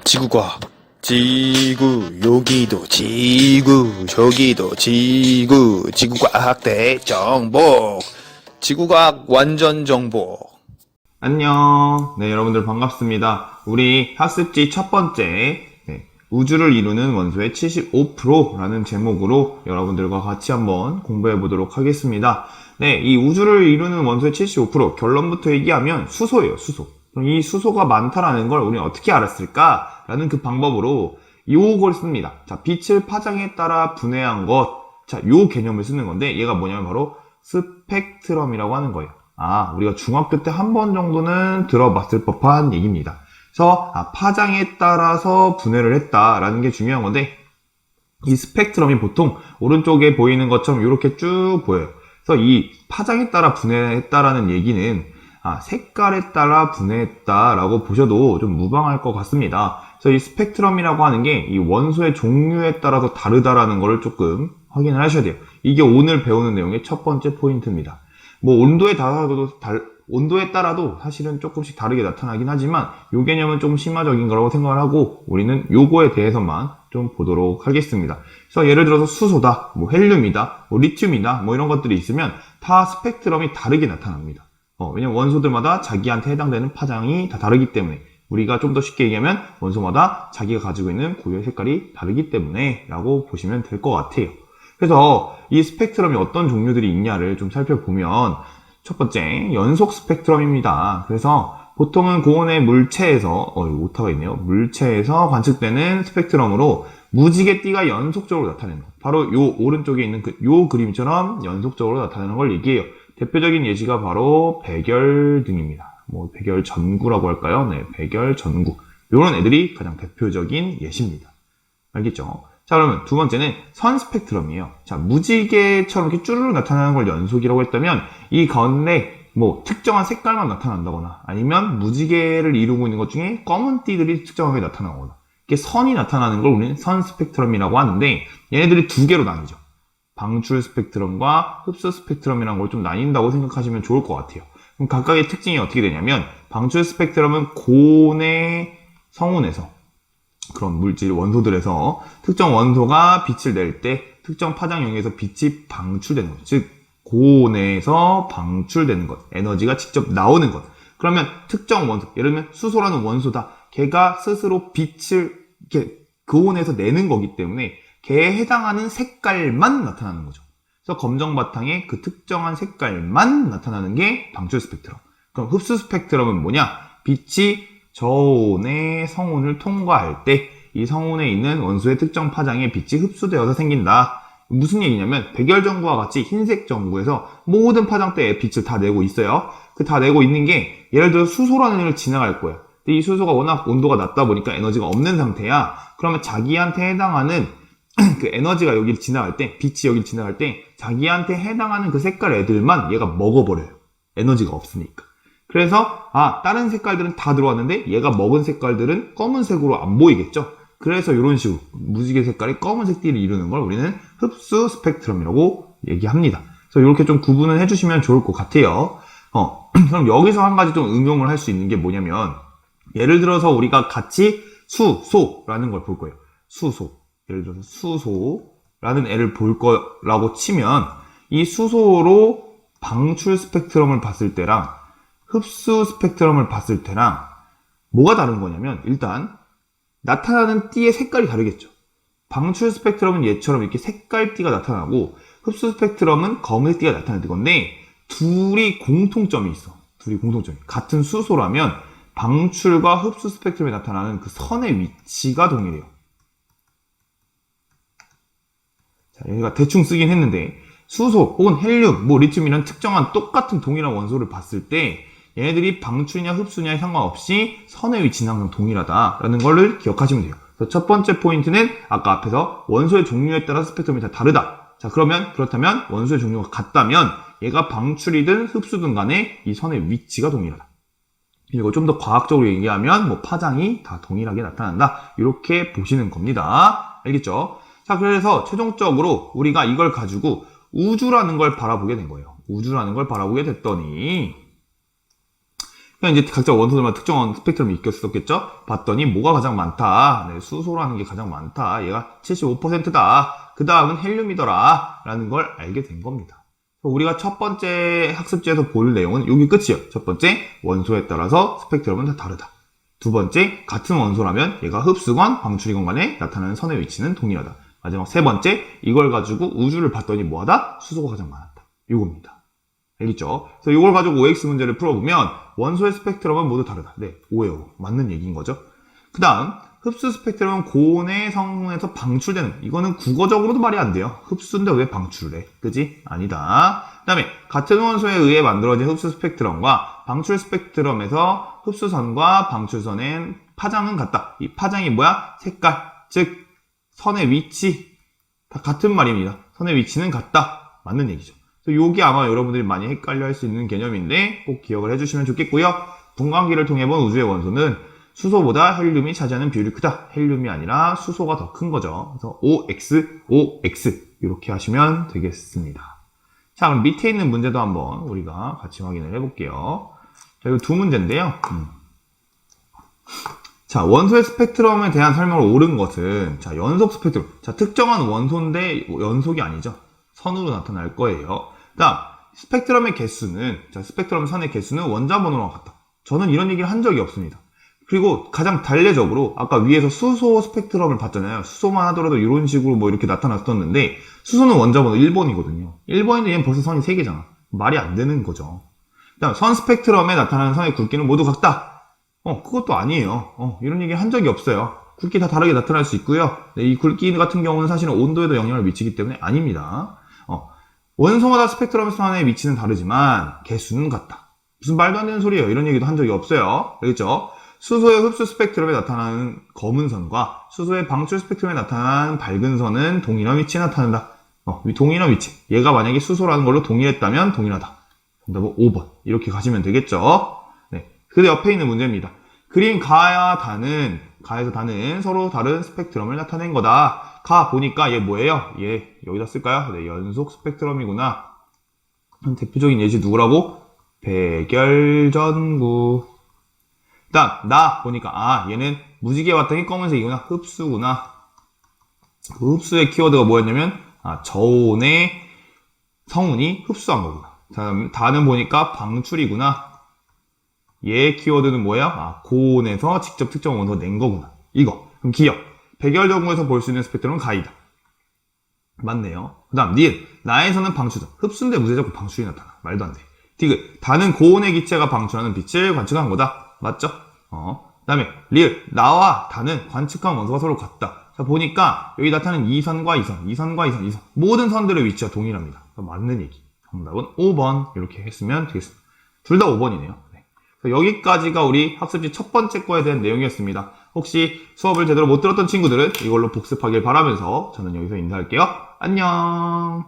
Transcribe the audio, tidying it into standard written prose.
지구과학. 지구, 여기도 지구, 저기도 지구, 지구과학 대정복. 지구과학 완전 정복. 안녕. 네, 여러분들 반갑습니다. 우리 학습지 첫 번째, 우주를 이루는 원소의 75%라는 제목으로 여러분들과 같이 한번 공부해 보도록 하겠습니다. 네, 이 우주를 이루는 원소의 75% 결론부터 얘기하면 수소예요, 수소. 그럼 이 수소가 많다라는 걸 우리는 어떻게 알았을까? 라는 그 방법으로 요걸 씁니다. 자, 빛을 파장에 따라 분해한 것. 자, 요 개념을 쓰는 건데 얘가 뭐냐면 바로 스펙트럼이라고 하는 거예요. 우리가 중학교 때 한 번 정도는 들어봤을 법한 얘기입니다. 그래서 파장에 따라서 분해를 했다라는 게 중요한 건데 이 스펙트럼이 보통 오른쪽에 보이는 것처럼 이렇게 쭉 보여요. 그래서 이 파장에 따라 분해했다라는 얘기는 색깔에 따라 분해했다라고 보셔도 좀 무방할 것 같습니다. 그래서 이 스펙트럼이라고 하는 게 이 원소의 종류에 따라서 다르다라는 걸 조금 확인을 하셔야 돼요. 이게 오늘 배우는 내용의 첫 번째 포인트입니다. 뭐 온도에 따라도 사실은 조금씩 다르게 나타나긴 하지만 이 개념은 좀 심화적인 거라고 생각을 하고 우리는 요거에 대해서만 좀 보도록 하겠습니다. 그래서 예를 들어서 수소다, 뭐 헬륨이다, 뭐 리튬이다, 뭐 이런 것들이 있으면 다 스펙트럼이 다르게 나타납니다. 왜냐면 원소들마다 자기한테 해당되는 파장이 다 다르기 때문에 우리가 좀 더 쉽게 얘기하면 원소마다 자기가 가지고 있는 고유의 색깔이 다르기 때문에 라고 보시면 될 것 같아요. 그래서 이 스펙트럼이 어떤 종류들이 있냐를 좀 살펴보면 첫 번째, 연속 스펙트럼입니다. 그래서 보통은 고온의 물체에서, 오타가 있네요. 물체에서 관측되는 스펙트럼으로 무지개 띠가 연속적으로 나타내는 것. 바로 요 오른쪽에 있는 요 그림처럼 연속적으로 나타나는 걸 얘기해요. 대표적인 예시가 바로 백열등입니다. 뭐 백열전구라고 할까요? 네, 백열전구. 요런 애들이 가장 대표적인 예시입니다. 알겠죠? 자, 그러면 두 번째는 선 스펙트럼이에요. 자, 무지개처럼 이렇게 쭈르륵 나타나는 걸 연속이라고 했다면 이 가운데 뭐 특정한 색깔만 나타난다거나 아니면 무지개를 이루고 있는 것 중에 검은 띠들이 특정하게 나타나거나 이렇게 선이 나타나는 걸 우리는 선 스펙트럼이라고 하는데 얘네들이 두 개로 나뉘죠. 방출 스펙트럼과 흡수 스펙트럼이라는 걸 좀 나뉜다고 생각하시면 좋을 것 같아요. 그럼 각각의 특징이 어떻게 되냐면 방출 스펙트럼은 고온의 성운에서 그런 물질 원소들에서 특정 원소가 빛을 낼 때 특정 파장 영역에서 빛이 방출되는 것, 즉 고온에서 방출되는 것, 에너지가 직접 나오는 것. 그러면 특정 원소, 예를 들면 수소라는 원소다. 걔가 스스로 빛을 이렇게 고온에서 내는 거기 때문에 걔에 해당하는 색깔만 나타나는 거죠. 그래서 검정 바탕에 그 특정한 색깔만 나타나는 게 방출 스펙트럼. 그럼 흡수 스펙트럼은 뭐냐? 빛이 저온의 성운을 통과할 때 이 성운에 있는 원소의 특정 파장에 빛이 흡수되어서 생긴다. 무슨 얘기냐면 백열전구와 같이 흰색 전구에서 모든 파장대에 빛을 다 내고 있어요. 그 다 내고 있는 게 예를 들어 수소라는 애를 지나갈 거야. 근데 이 수소가 워낙 온도가 낮다 보니까 에너지가 없는 상태야. 그러면 자기한테 해당하는 그 에너지가 여기를 지나갈 때, 빛이 여기를 지나갈 때 자기한테 해당하는 그 색깔 애들만 얘가 먹어버려요. 에너지가 없으니까. 그래서 다른 색깔들은 다 들어왔는데 얘가 먹은 색깔들은 검은색으로 안 보이겠죠. 그래서 이런 식으로 무지개 색깔이 검은색 띠를 이루는 걸 우리는 흡수 스펙트럼이라고 얘기합니다. 그래서 이렇게 좀 구분을 해주시면 좋을 것 같아요. 그럼 여기서 한 가지 좀 응용을 할 수 있는 게 뭐냐면 예를 들어서 우리가 같이 수소라는 걸 볼 거예요. 수소. 예를 들어서 수소라는 애를 볼 거라고 치면 이 수소로 방출 스펙트럼을 봤을 때랑 흡수 스펙트럼을 봤을 때랑 뭐가 다른 거냐면 일단 나타나는 띠의 색깔이 다르겠죠. 방출 스펙트럼은 얘처럼 이렇게 색깔 띠가 나타나고 흡수 스펙트럼은 검은색 띠가 나타날 건데 둘이 공통점이 있어. 같은 수소라면 방출과 흡수 스펙트럼에 나타나는 그 선의 위치가 동일해요. 자, 여기가 대충 쓰긴 했는데 수소 혹은 헬륨, 리튬이란 특정한 똑같은 동일한 원소를 봤을 때 얘네들이 방출이냐 흡수냐에 상관없이 선의 위치는 항상 동일하다라는 걸 기억하시면 돼요. 그래서 첫 번째 포인트는 아까 앞에서 원소의 종류에 따라 스펙트럼이 다 다르다. 자, 그렇다면 원소의 종류가 같다면 얘가 방출이든 흡수든 간에 이 선의 위치가 동일하다. 그리고 좀 더 과학적으로 얘기하면 파장이 다 동일하게 나타난다. 이렇게 보시는 겁니다. 알겠죠? 자, 그래서 최종적으로 우리가 이걸 가지고 우주라는 걸 바라보게 된 거예요. 우주라는 걸 바라보게 됐더니 그냥 이제 각자 원소들만 특정한 스펙트럼이 있었겠죠? 봤더니 뭐가 가장 많다. 네, 수소라는 게 가장 많다. 얘가 75%다. 그 다음은 헬륨이더라. 라는 걸 알게 된 겁니다. 우리가 첫 번째 학습지에서 볼 내용은 여기 끝이에요. 첫 번째, 원소에 따라서 스펙트럼은 다 다르다. 두 번째, 같은 원소라면 얘가 흡수건, 방출이건 간에 나타나는 선의 위치는 동일하다. 마지막 세 번째, 이걸 가지고 우주를 봤더니 뭐하다? 수소가 가장 많았다. 이겁니다. 알겠죠? 그래서 이걸 가지고 OX 문제를 풀어보면 원소의 스펙트럼은 모두 다르다. 네, 오예요. 맞는 얘기인 거죠. 그 다음, 흡수 스펙트럼은 고온의 성분에서 방출되는, 이거는 국어적으로도 말이 안 돼요. 흡수인데 왜 방출을 해? 그지? 아니다. 그 다음에 같은 원소에 의해 만들어진 흡수 스펙트럼과 방출 스펙트럼에서 흡수선과 방출선의 파장은 같다. 이 파장이 뭐야? 색깔, 즉 선의 위치, 다 같은 말입니다. 선의 위치는 같다. 맞는 얘기죠. 요게 아마 여러분들이 많이 헷갈려 할 수 있는 개념인데 꼭 기억을 해주시면 좋겠고요. 분광기를 통해 본 우주의 원소는 수소보다 헬륨이 차지하는 비율이 크다. 헬륨이 아니라 수소가 더 큰 거죠. 그래서 OX, OX 이렇게 하시면 되겠습니다. 자, 그럼 밑에 있는 문제도 한번 우리가 같이 확인을 해볼게요. 자, 이거 두 문제인데요. 자, 원소의 스펙트럼에 대한 설명을 옳은 것은 자, 연속 스펙트럼. 자, 특정한 원소인데 연속이 아니죠. 선으로 나타날 거예요. 다음, 스펙트럼의 개수는, 자, 스펙트럼 선의 개수는 원자 번호랑 같다. 저는 이런 얘기를 한 적이 없습니다. 그리고 가장 단례적으로, 아까 위에서 수소 스펙트럼을 봤잖아요. 수소만 하더라도 이런 식으로 뭐 이렇게 나타났었는데, 수소는 원자 번호 1번이거든요. 1번인데 얘는 벌써 선이 3개잖아. 말이 안 되는 거죠. 다음, 선 스펙트럼에 나타나는 선의 굵기는 모두 같다. 그것도 아니에요. 이런 얘기 한 적이 없어요. 굵기 다 다르게 나타날 수 있고요. 네, 이 굵기 같은 경우는 사실은 온도에도 영향을 미치기 때문에 아닙니다. 원소마다 스펙트럼 선의 위치는 다르지만 개수는 같다. 무슨 말도 안 되는 소리예요. 이런 얘기도 한 적이 없어요. 알겠죠? 수소의 흡수 스펙트럼에 나타나는 검은 선과 수소의 방출 스펙트럼에 나타나는 밝은 선은 동일한 위치에 나타난다. 동일한 위치. 얘가 만약에 수소라는 걸로 동일했다면 동일하다. 정답은 5번. 이렇게 가시면 되겠죠? 네. 그 옆에 있는 문제입니다. 그린 가와 다는, 가에서 다는 서로 다른 스펙트럼을 나타낸 거다. 가 보니까 얘 뭐예요? 얘 여기다 쓸까요? 네, 연속 스펙트럼이구나. 대표적인 예시 누구라고? 백열전구. 일단 나 보니까 얘는 무지개 왔더니 검은색이구나. 흡수구나. 그 흡수의 키워드가 뭐였냐면 저온의 성운이 흡수한 거구나. 다음 다는 보니까 방출이구나. 얘 키워드는 뭐야? 고온에서 직접 특정 원소 낸 거구나. 이거. 그럼 기억. 백열전구에서 볼 수 있는 스펙트럼은 가이다. 맞네요. 그 다음 니은. 나에서는 방출다. 흡수인데 무제적 방출이 나타나. 말도 안 돼. 디귿. 다는 고온의 기체가 방출하는 빛을 관측한 거다. 맞죠? 그 다음에 리을. 나와 다는 관측한 원소가 서로 같다. 자, 보니까 여기 나타나는 2선과 2선, 2선과 2선, 2선. 모든 선들의 위치가 동일합니다. 맞는 얘기. 정답은 5번. 이렇게 했으면 되겠습니다. 둘 다 5번이네요. 여기까지가 우리 학습지 첫 번째 거에 대한 내용이었습니다. 혹시 수업을 제대로 못 들었던 친구들은 이걸로 복습하길 바라면서 저는 여기서 인사할게요. 안녕.